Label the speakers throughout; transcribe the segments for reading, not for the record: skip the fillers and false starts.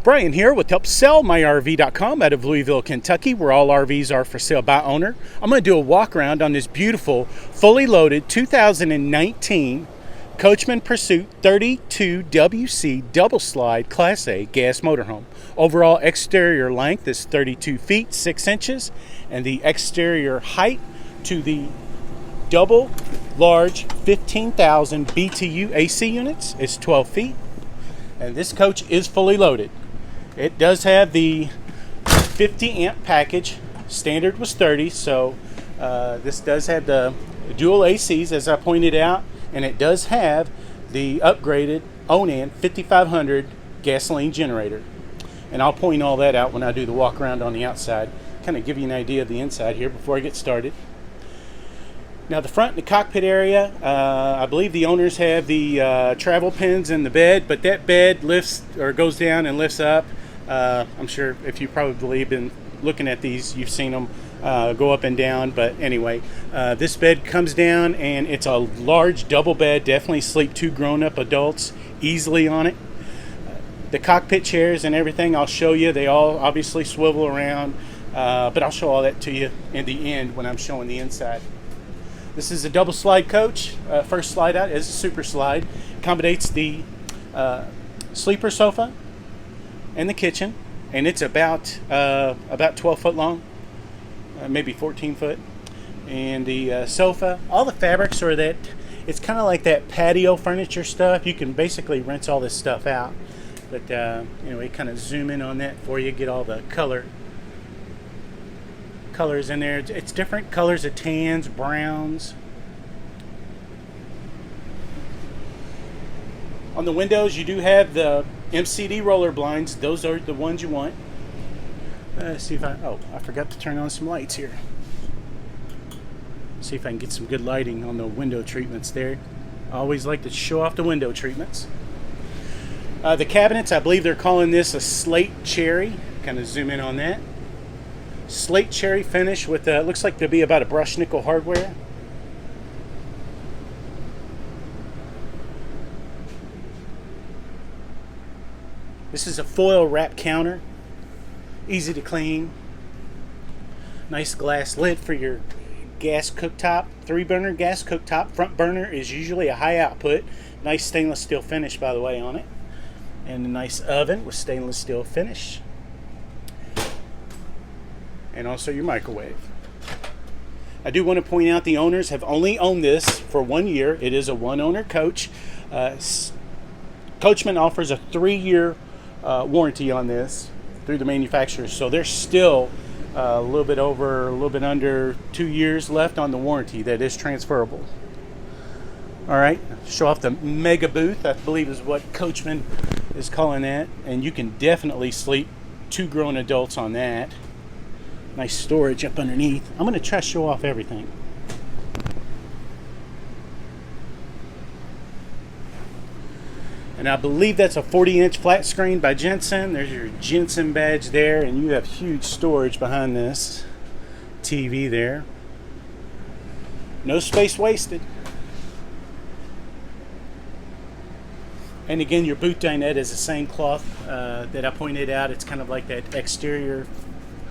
Speaker 1: Brian here with HelpSellMyRV.com out of Louisville, Kentucky, where all RVs are for sale by owner. I'm going to do a walk around on this beautiful, fully loaded 2019 Coachmen Pursuit 32WC double slide Class A gas motorhome. Overall exterior length is 32 feet 6 inches, and the exterior height to the double large 15,000 BTU AC units is 12 feet. And this coach is fully loaded. It does have the 50 amp package. Standard was 30, so this does have the dual ACs, as I pointed out, and it does have the upgraded Onan 5500 gasoline generator. And I'll point all that out when I do the walk around on the outside, kind of give you an idea of the inside here before I get started. Now the front and the cockpit area, I believe the owners have the travel pins in the bed, but that bed lifts or goes down and lifts up. I'm sure if you probably been looking at these, you've seen them go up and down, but anyway, this bed comes down and it's a large double bed. Definitely sleep two grown-up adults easily on it. The cockpit chairs and everything I'll show you, they all obviously swivel around, but I'll show all that to you in the end when I'm showing the inside. This is a double slide coach. First slide out is a super slide. Accommodates the sleeper sofa and the kitchen, and it's about 12 foot long, maybe 14 foot. And the sofa, all the fabrics are that, it's kind of like that patio furniture stuff. You can basically rinse all this stuff out, but anyway, kind of zoom in on that for you, get all the colors in there. It's different colors of tans, browns. On the windows, you do have the MCD roller blinds. Those are the ones you want. See if I forgot to turn on some lights here. See if I can get some good lighting on the window treatments there. I always like to show off the window treatments. The cabinets, I believe they're calling this a slate cherry. Kind of zoom in on that. Slate cherry finish with looks like there'll be about a brushed nickel hardware. This is a foil wrap counter, easy to clean. Nice glass lid for your gas cooktop, 3-burner gas cooktop. Front burner is usually a high output. Nice stainless steel finish, by the way, on it. And a nice oven with stainless steel finish. And also your microwave. I do want to point out the owners have only owned this for 1 year. It is a one-owner coach. Coachmen offers a 3-year warranty on this through the manufacturer, so there's still a little bit under 2 years left on the warranty that is transferable. All right, show off the mega booth, I believe is what Coachmen is calling that, and you can definitely sleep 2 grown adults on that. Nice storage up underneath. I'm going to try to show off everything. And I believe that's a 40-inch flat screen by Jensen. There's your Jensen badge there, and you have huge storage behind this TV there. No space wasted. And again, your boot dinette is the same cloth that I pointed out. It's kind of like that exterior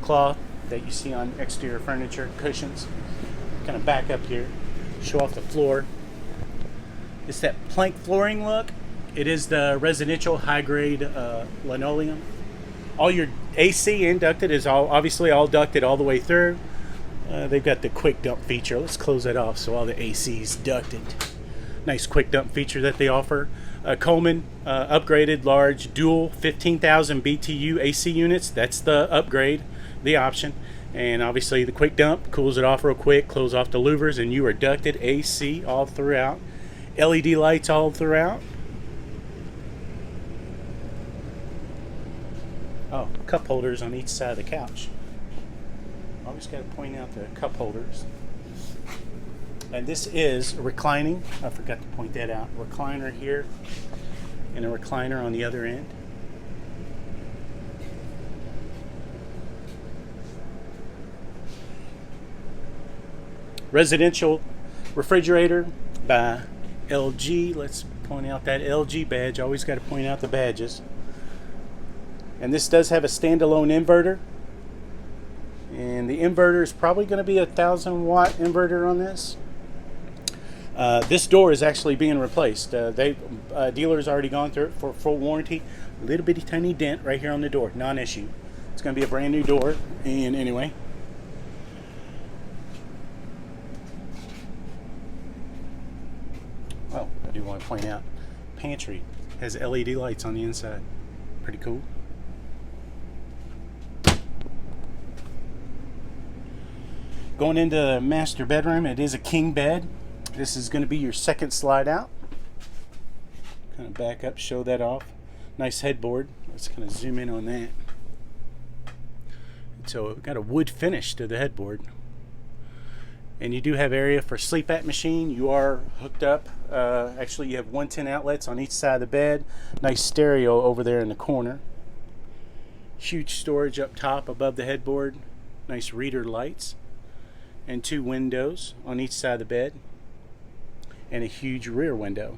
Speaker 1: cloth that you see on exterior furniture, cushions. Kind of back up here, show off the floor. It's that plank flooring look. It is the residential high-grade linoleum. All your AC and ducted is obviously all ducted all the way through. They've got the quick dump feature. Let's close that off so all the AC is ducted. Nice quick dump feature that they offer. Coleman upgraded large dual 15,000 BTU AC units. That's the upgrade, the option. And obviously the quick dump cools it off real quick, close off the louvers, and you are ducted AC all throughout. LED lights all throughout. Oh, cup holders on each side of the couch. Always got to point out the cup holders. And this is reclining. I forgot to point that out. Recliner here and a recliner on the other end. Residential refrigerator by LG. Let's point out that LG badge. Always got to point out the badges. And this does have a standalone inverter. And the inverter is probably going to be a 1,000-watt inverter on this. This door is actually being replaced. Dealer's already gone through it for full warranty. A little bitty tiny dent right here on the door, non-issue. It's going to be a brand new door. And anyway, oh, I do want to point out, pantry has LED lights on the inside. Pretty cool. Going into the master bedroom, it is a king bed. This is going to be your second slide out. Kind of back up, show that off. Nice headboard. Let's kind of zoom in on that. So we've got a wood finish to the headboard. And you do have area for sleep-at machine. You are hooked up. Actually, you have 110 outlets on each side of the bed. Nice stereo over there in the corner. Huge storage up top above the headboard. Nice reader lights. And 2 windows on each side of the bed. And a huge rear window.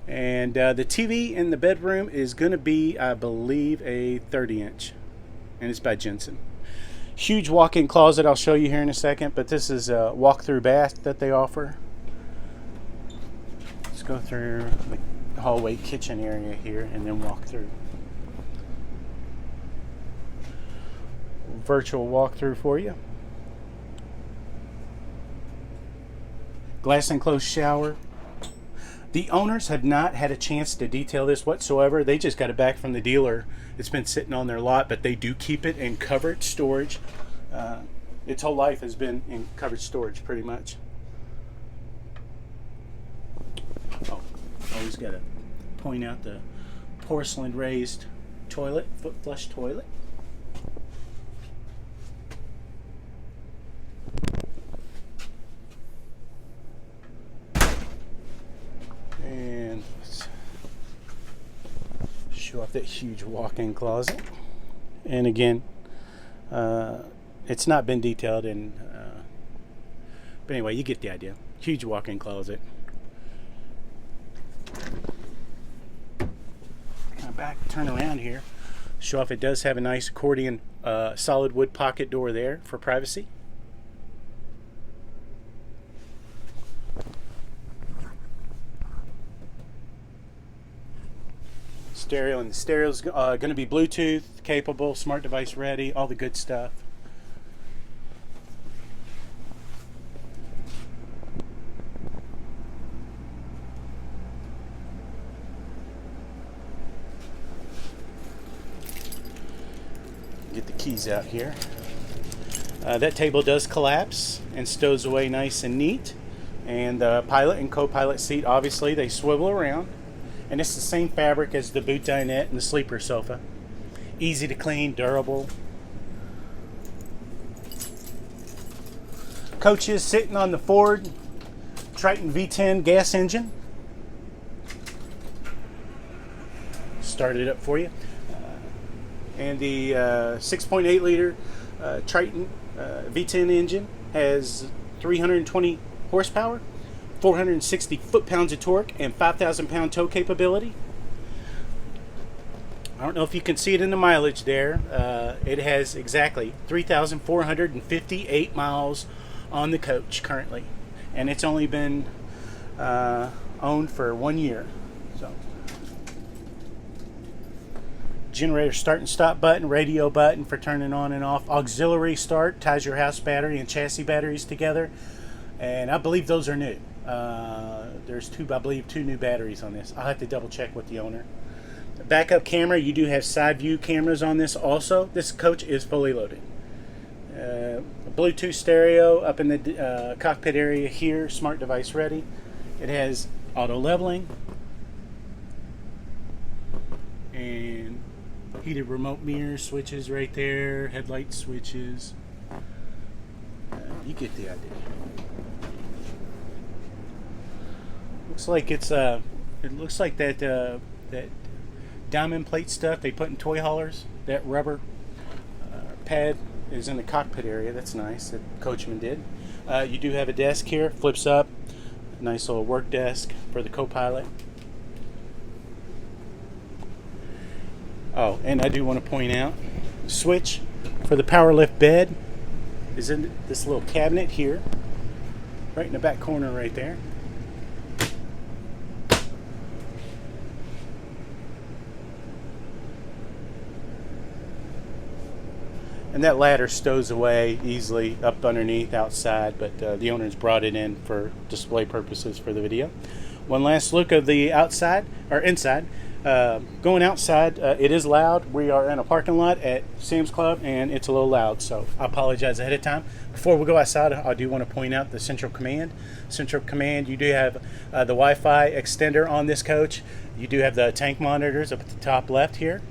Speaker 1: And the TV in the bedroom is going to be, I believe, a 30-inch. And it's by Jensen. Huge walk-in closet I'll show you here in a second, but this is a walk-through bath that they offer. Let's go through the hallway kitchen area here and then walk through. Virtual walkthrough for you. Glass enclosed shower. The owners have not had a chance to detail this whatsoever. They just got it back from the dealer. It's been sitting on their lot, but they do keep it in covered storage. Its whole life has been in covered storage, pretty much. Oh, always got to point out the porcelain raised toilet, foot flush toilet. And let's show off that huge walk-in closet. And again, it's not been detailed, but anyway, you get the idea. Huge walk-in closet. Kind of back, turn around here. Show off it does have a nice accordion solid wood pocket door there for privacy. Stereo, and the stereo's going to be Bluetooth capable, smart device ready, all the good stuff. Get the keys out here. That table does collapse and stows away nice and neat. And the pilot and co-pilot seat, obviously, they swivel around. And it's the same fabric as the boot dinette and the sleeper sofa. Easy to clean, durable. Coach is sitting on the Ford Triton V-10 gas engine. Start it up for you. And the 6.8 liter Triton V-10 engine has 320 horsepower. 460 foot-pounds of torque and 5,000 pound tow capability. I don't know if you can see it in the mileage there. It has exactly 3,458 miles on the coach currently, and it's only been owned for 1 year. So, generator start and stop button, radio button for turning on and off, auxiliary start, ties your house battery and chassis batteries together, and I believe those are new. There's two new batteries on this. I'll have to double check with the owner. Backup camera, you do have side view cameras on this also. This coach is fully loaded. Bluetooth stereo up in the cockpit area here, smart device ready. It has auto leveling and heated remote mirror switches right there, headlight switches. You get the idea. Looks like it's it looks like that that diamond plate stuff they put in toy haulers. That rubber pad is in the cockpit area. That's nice. That Coachmen did. You do have a desk here. Flips up. Nice little work desk for the co-pilot. Oh, and I do want to point out, switch for the power lift bed is in this little cabinet here, right in the back corner right there. And that ladder stows away easily up underneath outside, but the owners brought it in for display purposes for the video. One last look of the outside, or inside. Going outside, it is loud. We are in a parking lot at Sam's Club, and it's a little loud, so I apologize ahead of time. Before we go outside, I do want to point out the central command. Central command, you do have the Wi-Fi extender on this coach. You do have the tank monitors up at the top left here.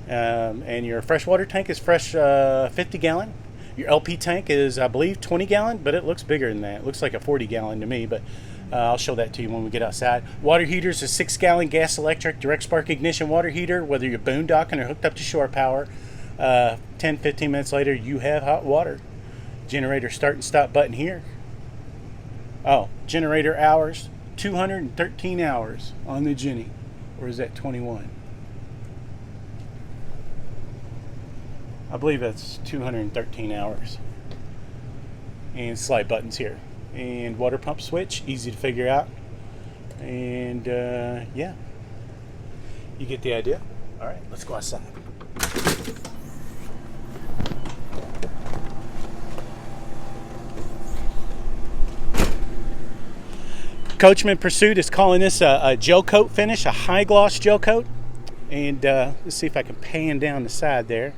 Speaker 1: And your freshwater tank is fresh 50 gallon. Your LP tank is, I believe, 20 gallon, but it looks bigger than that. It looks like a 40 gallon to me, but I'll show that to you when we get outside. Water heater is a 6 gallon gas electric direct spark ignition water heater. Whether you're boondocking or hooked up to shore power, 10-15 minutes later you have hot water. Generator start and stop button here. Oh, generator hours, 213 hours on the Jenny, or is that 21? I believe that's 213 hours. And slide buttons here. And water pump switch, easy to figure out. And yeah, you get the idea. All right, let's go outside. Coachmen Pursuit is calling this a gel coat finish, a high gloss gel coat. And let's see if I can pan down the side there.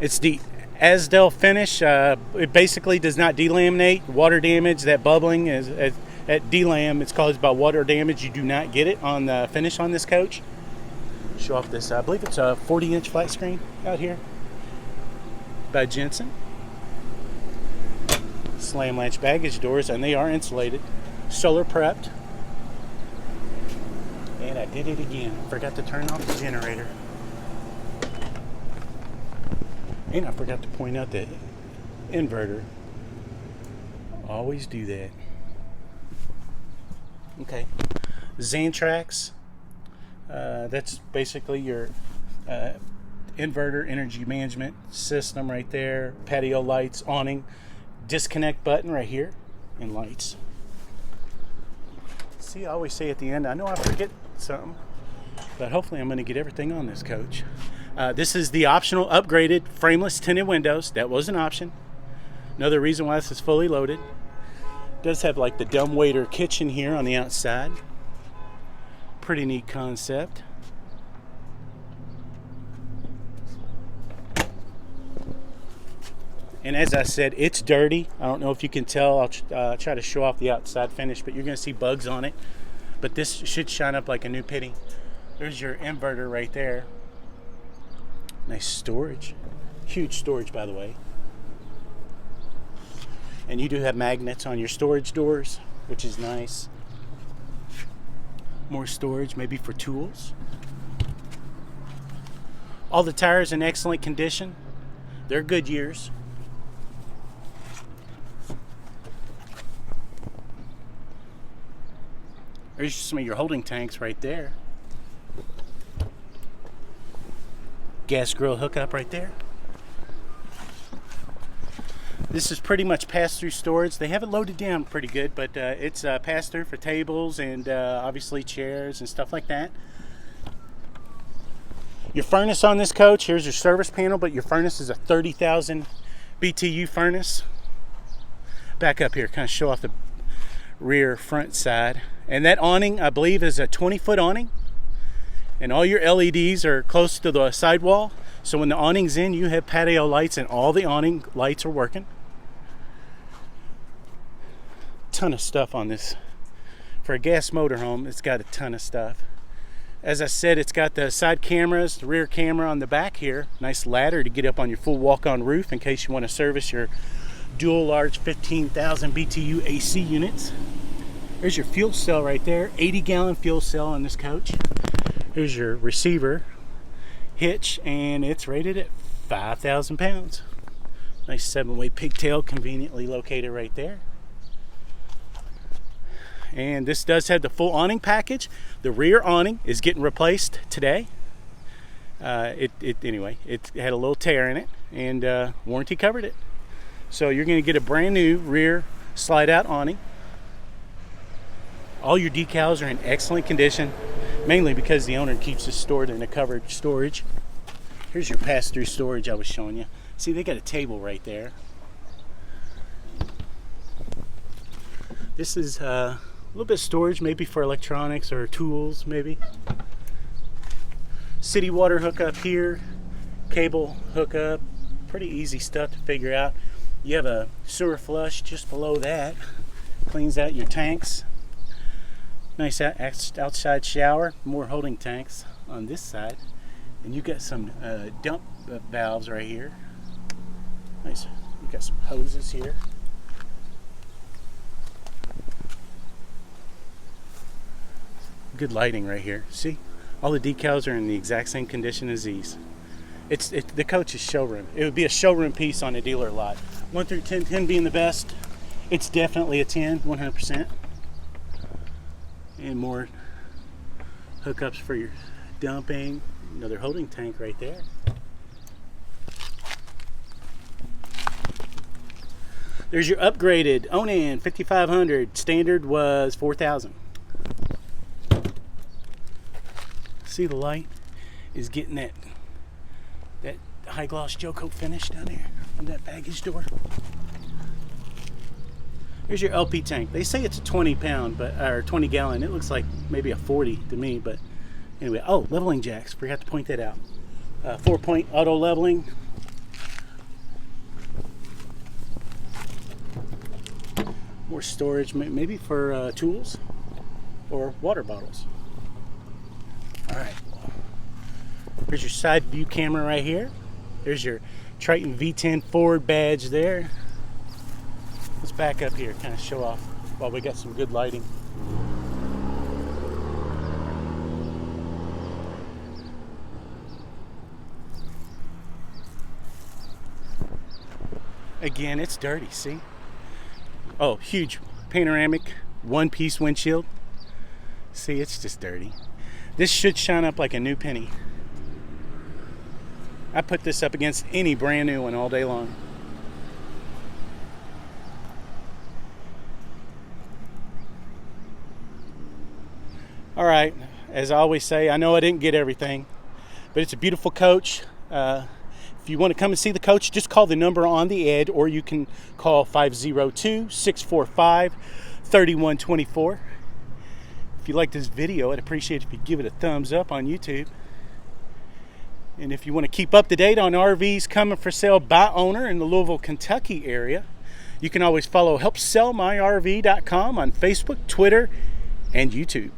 Speaker 1: It's the Asdel finish. It basically does not delaminate. Water damage, that bubbling is at delam. It's caused by water damage. You do not get it on the finish on this coach. Show off this. I believe it's a 40-inch flat screen out here by Jensen. Slam latch baggage doors, and they are insulated, solar prepped. And I did it again. Forgot to turn off the generator. And I forgot to point out the inverter. Always do that. Okay. Xantrax. That's basically your inverter energy management system right there. Patio lights, awning. Disconnect button right here. And lights. See, I always say at the end, I know I forget something, but hopefully I'm going to get everything on this coach. This is the optional upgraded frameless tinted windows. That was an option. Another reason why this is fully loaded. It does have like the dumbwaiter kitchen here on the outside. Pretty neat concept. And as I said, it's dirty. I don't know if you can tell. I'll try to show off the outside finish, but you're going to see bugs on it. But this should shine up like a new penny. There's your inverter right there. Nice storage. Huge storage, by the way. And you do have magnets on your storage doors, which is nice. More storage, maybe for tools. All the tires in excellent condition. They're good years. There's some of your holding tanks right there. Gas grill hookup right there. This is pretty much pass-through storage. They have it loaded down pretty good, but it's pass-through for tables and obviously chairs and stuff like that. Your furnace on this coach, here's your service panel, but your furnace is a 30,000 BTU furnace. Back up here, kind of show off the rear front side. And that awning, I believe, is a 20-foot awning. And all your LEDs are close to the sidewall. So when the awning's in, you have patio lights and all the awning lights are working. Ton of stuff on this. For a gas motorhome, it's got a ton of stuff. As I said, it's got the side cameras, the rear camera on the back here. Nice ladder to get up on your full walk-on roof in case you want to service your dual large 15,000 BTU AC units. There's your fuel cell right there. 80-gallon fuel cell on this coach. Here's your receiver hitch, and it's rated at 5,000 pounds. Nice 7-way pigtail conveniently located right there. And this does have the full awning package. The rear awning is getting replaced today. Anyway, it had a little tear in it, and warranty covered it. So you're going to get a brand new rear slide out awning. All your decals are in excellent condition, mainly because the owner keeps it stored in a covered storage. Here's your pass-through storage I was showing you. See, they got a table right there. This is a little bit of storage, maybe for electronics or tools, maybe. City water hookup here, cable hookup, pretty easy stuff to figure out. You have a sewer flush just below that, cleans out your tanks. Nice outside shower, more holding tanks on this side. And you got some dump valves right here. Nice, you got some hoses here. Good lighting right here. See, all the decals are in the exact same condition as these. It's the Coach's showroom. It would be a showroom piece on a dealer lot. 1 through 10, 10 being the best. It's definitely a 10, 100%. And more hookups for your dumping. Another holding tank right there. There's your upgraded Onan 5500. Standard was 4,000. See, the light is getting that high gloss gel coat finish down there on that baggage door. Here's your LP tank. They say it's a 20 pound, or 20 gallon. It looks like maybe a 40 to me, but anyway. Oh, leveling jacks. Forgot to point that out. 4-point auto leveling. More storage, maybe for tools or water bottles. All right. Here's your side view camera right here. There's your Triton V-10 forward badge there. Let's back up here, kind of show off while we got some good lighting. Again, it's dirty, see? Oh, huge panoramic one-piece windshield. See, it's just dirty. This should shine up like a new penny. I put this up against any brand new one all day long. All right, as I always say, I know I didn't get everything, but it's a beautiful coach. If you want to come and see the coach, just call the number on the ad, or you can call 502-645-3124. If you like this video, I'd appreciate it if you give it a thumbs up on YouTube. And if you want to keep up to date on RVs coming for sale by owner in the Louisville, Kentucky area, you can always follow HelpSellMyRV.com on Facebook, Twitter, and YouTube.